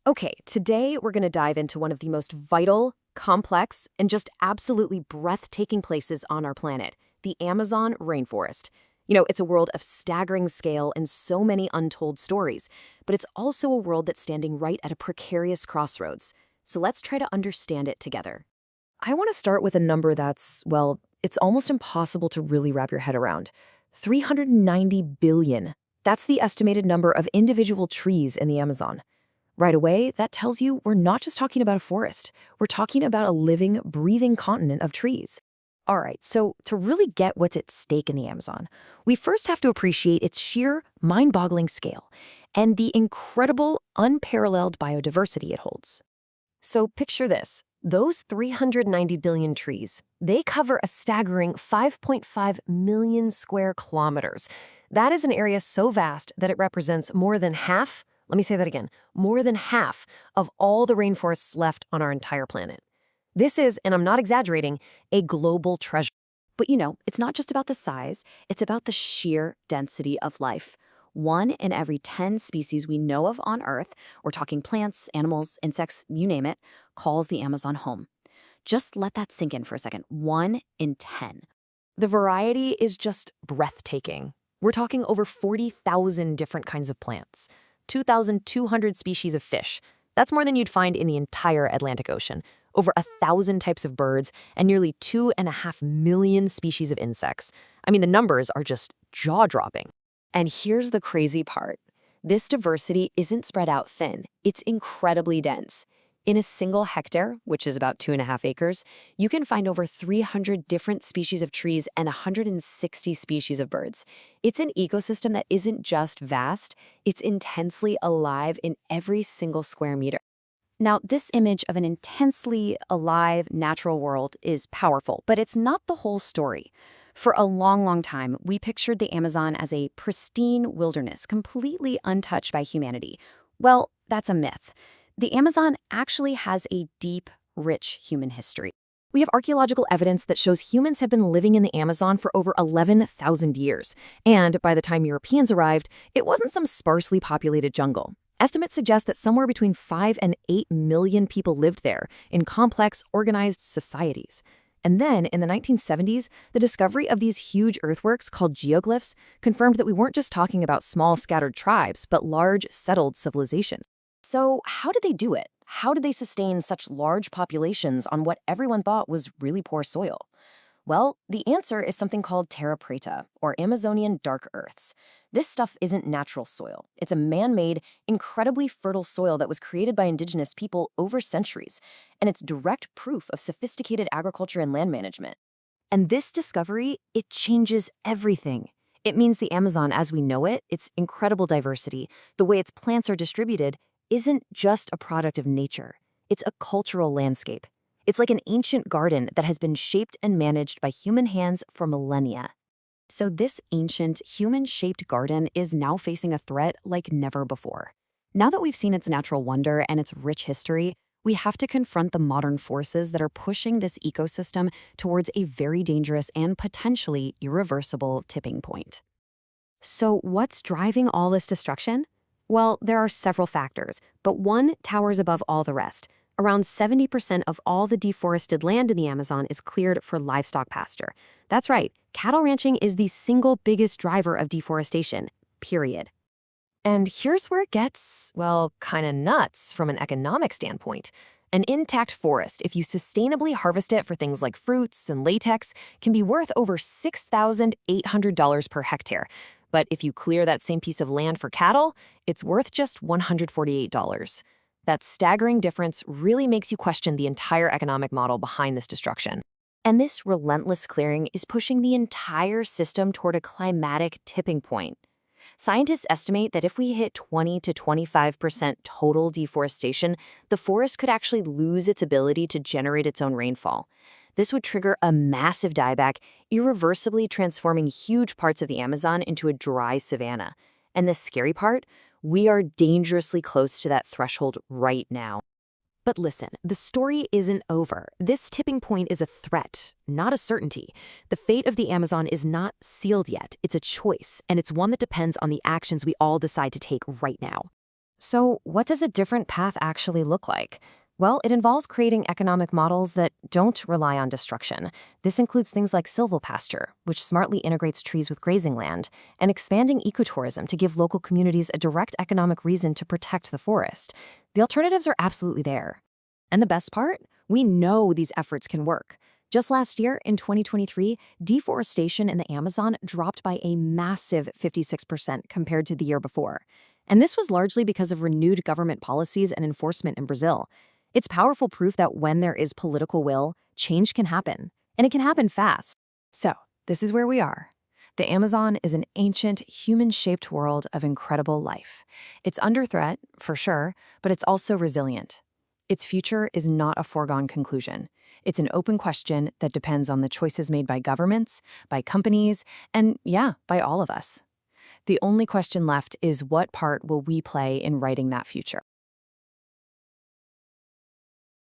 Okay, today we're going to dive into one of the most vital, complex, and just absolutely breathtaking places on our planet, the Amazon rainforest. It's a world of staggering scale and so many untold stories, but it's also a world that's standing right at a precarious crossroads. So let's try to understand it together. I want to start with a number that's, well, it's almost impossible to really wrap your head around. 390 billion. That's the estimated number of individual trees in the Amazon. Right away, that tells you we're not just talking about a forest. We're talking about a living, breathing continent of trees. All right, so to really get what's at stake in the Amazon, we first have to appreciate its sheer, mind-boggling scale and the incredible, unparalleled biodiversity it holds. So picture this. Those 390 billion trees, they cover a staggering 5.5 million square kilometers. That is an area so vast that it represents more than half, let me say that again, more than half of all the rainforests left on our entire planet. This is, and I'm not exaggerating, a global treasure. But it's not just about the size, it's about the sheer density of life. 1 in every 10 species we know of on Earth, we're talking plants, animals, insects, you name it, calls the Amazon home. Just let that sink in for a second. 1 in 10. The variety is just breathtaking. We're talking over 40,000 different kinds of plants, 2,200 species of fish. That's more than you'd find in the entire Atlantic Ocean, over 1,000 types of birds, and nearly 2.5 million species of insects. I mean, the numbers are just jaw-dropping. And here's the crazy part. This diversity isn't spread out thin. It's incredibly dense. In a single hectare, which is about 2.5 acres, you can find over 300 different species of trees and 160 species of birds. It's an ecosystem that isn't just vast, it's intensely alive in every single square meter. Now, this image of an intensely alive natural world is powerful, but it's not the whole story. For a long, long time, we pictured the Amazon as a pristine wilderness, completely untouched by humanity. Well, that's a myth. The Amazon actually has a deep, rich human history. We have archaeological evidence that shows humans have been living in the Amazon for over 11,000 years. And by the time Europeans arrived, it wasn't some sparsely populated jungle. Estimates suggest that somewhere between 5 and 8 million people lived there in complex, organized societies. And then, in the 1970s, the discovery of these huge earthworks called geoglyphs confirmed that we weren't just talking about small, scattered tribes, but large, settled civilizations. So how did they do it? How did they sustain such large populations on what everyone thought was really poor soil? Well, the answer is something called terra preta, or Amazonian dark earths. This stuff isn't natural soil. It's a man-made, incredibly fertile soil that was created by indigenous people over centuries, and it's direct proof of sophisticated agriculture and land management. And this discovery, it changes everything. It means the Amazon as we know it, its incredible diversity, the way its plants are distributed, isn't just a product of nature. It's a cultural landscape. It's like an ancient garden that has been shaped and managed by human hands for millennia. So this ancient, human-shaped garden is now facing a threat like never before. Now that we've seen its natural wonder and its rich history, we have to confront the modern forces that are pushing this ecosystem towards a very dangerous and potentially irreversible tipping point. So what's driving all this destruction? Well, there are several factors, but one towers above all the rest. Around 70% of all the deforested land in the Amazon is cleared for livestock pasture. That's right, cattle ranching is the single biggest driver of deforestation, period. And here's where it gets, well, kind of nuts from an economic standpoint. An intact forest, if you sustainably harvest it for things like fruits and latex, can be worth over $6,800 per hectare. But if you clear that same piece of land for cattle, it's worth just $148. That staggering difference really makes you question the entire economic model behind this destruction. And this relentless clearing is pushing the entire system toward a climatic tipping point. Scientists estimate that if we hit 20 to 25% total deforestation, the forest could actually lose its ability to generate its own rainfall. This would trigger a massive dieback, irreversibly transforming huge parts of the Amazon into a dry savanna. And the scary part? We are dangerously close to that threshold right now. But listen, the story isn't over. This tipping point is a threat, not a certainty. The fate of the Amazon is not sealed yet. It's a choice, and it's one that depends on the actions we all decide to take right now. So, what does a different path actually look like? Well, it involves creating economic models that don't rely on destruction. This includes things like silvopasture, which smartly integrates trees with grazing land, and expanding ecotourism to give local communities a direct economic reason to protect the forest. The alternatives are absolutely there. And the best part? We know these efforts can work. Just last year, in 2023, deforestation in the Amazon dropped by a massive 56% compared to the year before. And this was largely because of renewed government policies and enforcement in Brazil. It's powerful proof that when there is political will, change can happen. And it can happen fast. So, this is where we are. The Amazon is an ancient, human-shaped world of incredible life. It's under threat, for sure, but it's also resilient. Its future is not a foregone conclusion. It's an open question that depends on the choices made by governments, by companies, and yeah, by all of us. The only question left is what part will we play in writing that future?